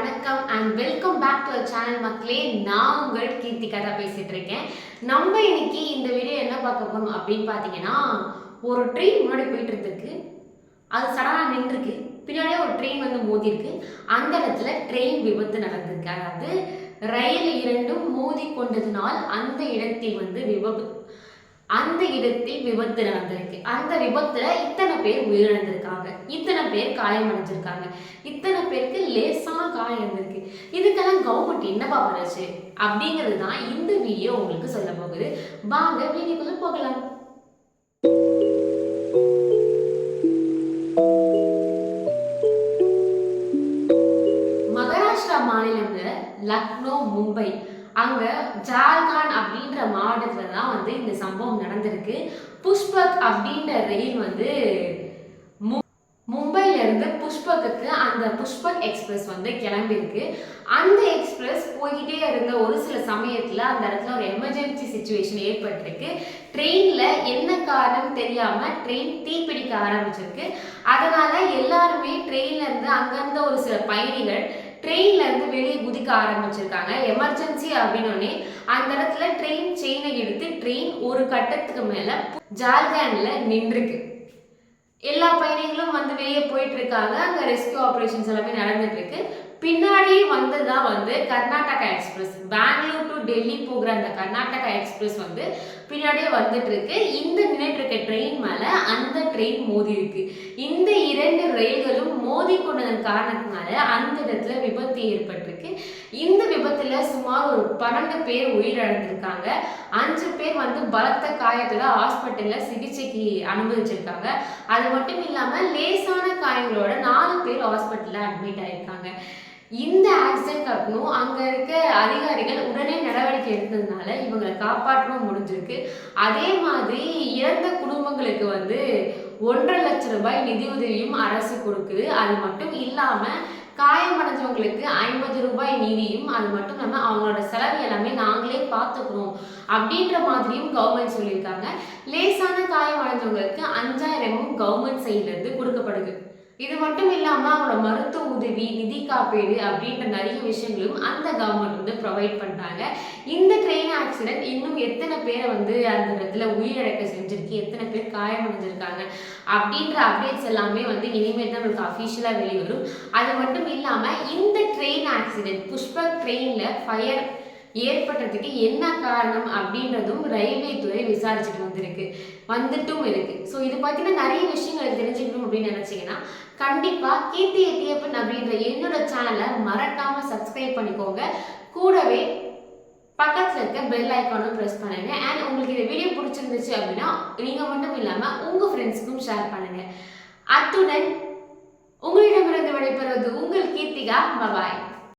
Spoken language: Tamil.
வணக்கம் and welcome back to our channel மக்களே. நான் உங்கள் கீர்த்திகா தான் பேசிட்டு இருக்கேன். நம்ம இன்னைக்கு இந்த வீடியோ என்ன பார்க்க போறோம் அப்படின்னு பார்த்தீங்கன்னா, ஒரு ட்ரெயின் முன்னாடி போயிட்டு இருந்திருக்கு. அது சடனாக நின்றுருக்கு. பின்னாடியே ஒரு ட்ரெயின் வந்து மோதிருக்கு. அந்த இடத்துல ட்ரெயின் விபத்து நடந்திருக்கு. அதாவது ரயில் இரண்டும் மோதி கொண்டதினால் அந்த இடத்தில் விபத்து நடந்திருக்கு. அந்த விபத்துல இத்தனை பேர் உயிரிழந்திருக்காங்க, இத்தனை பேர் காயமடைஞ்சிருக்காங்க, இத்தனை பேருக்கு லேசான காயம் இருந்திருக்கு. இதுக்கெல்லாம் கவர்மெண்ட் என்னப்பா பண்ணுச்சு அப்படிங்கிறது தான் இந்த வீடியோ உங்களுக்கு சொல்ல போகுது. வாங்க வீடியோக்குள்ள போகலாம். மகாராஷ்டிரா மாநிலம்ல லக்னோ, மும்பை, அங்க ஜார்கான் அப்படின்ற மாவட்டத்துல தான் வந்து இந்த சம்பவம் நடந்திருக்கு. புஷ்பக் அப்படின்ற ரயில் வந்து மும்பைல இருந்து புஷ்பக்கு அந்த புஷ்பக் எக்ஸ்பிரஸ் வந்து கிளம்பியிருக்கு. அந்த எக்ஸ்பிரஸ் போய்கிட்டே இருந்த ஒரு சில சமயத்துல அந்த இடத்துல ஒரு எமர்ஜென்சி சிச்சுவேஷன் ஏற்பட்டிருக்கு. ட்ரெயின்ல என்ன காரணம் தெரியாம ட்ரெயின் தீப்பிடிக்க ஆரம்பிச்சிருக்கு. அதனால எல்லாருமே ட்ரெயின்ல இருந்து அங்கிருந்த ஒரு சில பயணிகள் ட்ரெயின்ல இருந்து வெளியே குதிக்க ஆரம்பிச்சிருக்காங்க. எமர்ஜென்சி அப்படின்னோடனே அந்த இடத்துல ட்ரெயின் செயினை எடுத்து ட்ரெயின் ஒரு கட்டத்துக்கு மேல ஜார்கான்ல நின்றுருக்கு. எல்லா பயணிகளும் வந்து வெளியே போயிட்டு இருக்காங்க. அங்க ரெஸ்கியூ ஆபரேஷன்ஸ் எல்லாமே நடந்துட்டு இருக்கு. பின்னாடி வந்ததுதான் வந்து கர்நாடகா எக்ஸ்பிரஸ், பெங்களூர் டு டெல்லி போகிற அந்த கர்நாடகா எக்ஸ்பிரஸ் வந்து பின்னாடியே வந்துட்டு இருக்கு. இந்த நின்றுட்டு இருக்க ட்ரெயின் மேல அந்த ட்ரெயின் மோதி இருக்கு. இந்த இரண்டு ரயில்களும் மோதி கொண்டதன் காரணத்தினால அந்த இடத்துல விபத்து ஏற்பட்டிருக்கு. இந்த விபத்துல சுமார் ஒரு 12 பேர் உயிரிழந்திருக்காங்க. 5 பேர் வந்து பலத்த காயத்தோட ஹாஸ்பிட்டல்ல சிகிச்சைக்கு அனுமதிச்சிருக்காங்க. அது மட்டும் இல்லாம லேசான காயங்களோட 4 பேர் ஹாஸ்பிட்டல்ல அட்மிட் ஆயிருக்காங்க. இந்த ஆக்சிடென்ட் அப்பவும் அங்க இருக்க அதிகாரிகள் உடனே நடவடிக்கை எடுத்ததுனால இவங்களை காப்பாற்றவும் முடிஞ்சிருக்கு. அதே மாதிரி இறந்த குடும்பங்களுக்கு வந்து 1.5 லட்சம் ரூபாய் நிதி உதவியும் அரசு கொடுக்குது. அது மட்டும் இல்லாம காயமடைஞ்சவங்களுக்கு 50 ரூபாய் நிதியும், அது மட்டும் இல்லாமல் அவங்களோட செலவு எல்லாமே நாங்களே பார்த்துக்கணும் அப்படின்ற மாதிரியும் கவர்மெண்ட் சொல்லியிருக்காங்க. லேசான காயமடைஞ்சவங்களுக்கு 5000 கவர்மெண்ட் சைட்லேருந்து கொடுக்கப்படுது. இது மட்டும் இல்லாமல் அவங்களோட மருத்துவ உதவி, நிதி காப்பீடு அப்படின்ற நிறைய விஷயங்களும் அந்த கவர்மெண்ட் வந்து ப்ரொவைட் பண்ணுறாங்க. இந்த ட்ரெயின் ஆக்சிடென்ட் இன்னும் எத்தனை பேரை வந்து அந்த இடத்துல உயிரிழக்க செஞ்சிருக்கு, எத்தனை பேர் காயமடைஞ்சிருக்காங்க அப்படின்ற அப்டேட்ஸ் எல்லாமே வந்து இனிமேல் தான் நம்மளுக்கு அஃபிஷியலாக வெளிவரும். அது மட்டும் இல்லாமல் இந்த ட்ரெயின் ஆக்சிடென்ட் புஷ்பக் ட்ரெயினில் ஃபயர் ஏற்பட்டதுக்கு என்ன காரணம் அப்படின்றதும் ரயில்வே துறை விசாரிச்சுட்டு வந்துட்டும் இருக்கு. ஸோ இது பார்த்தீங்கன்னா நிறைய விஷயங்கள் தெரிஞ்சுக்கணும் அப்படின்னு நினைச்சீங்கன்னா கண்டிப்பாக கீர்த்தி எட்டியப்பன் அப்படின்ற என்னோட சேனலை மறக்காம சப்ஸ்கிரைப் பண்ணிக்கோங்க. கூடவே பக்கத்தில் இருக்க பெல் ஐக்கானும் ப்ரெஸ் பண்ணுங்க. அண்ட் உங்களுக்கு இந்த வீடியோ பிடிச்சிருந்துச்சு அப்படின்னா நீங்கள் மட்டும் இல்லாமல் உங்கள் ஃப்ரெண்ட்ஸ்க்கும் ஷேர் பண்ணுங்க. அத்துடன் உங்களிடமிருந்து விடைபெறுவது உங்கள் கீர்த்திகா. பாய்.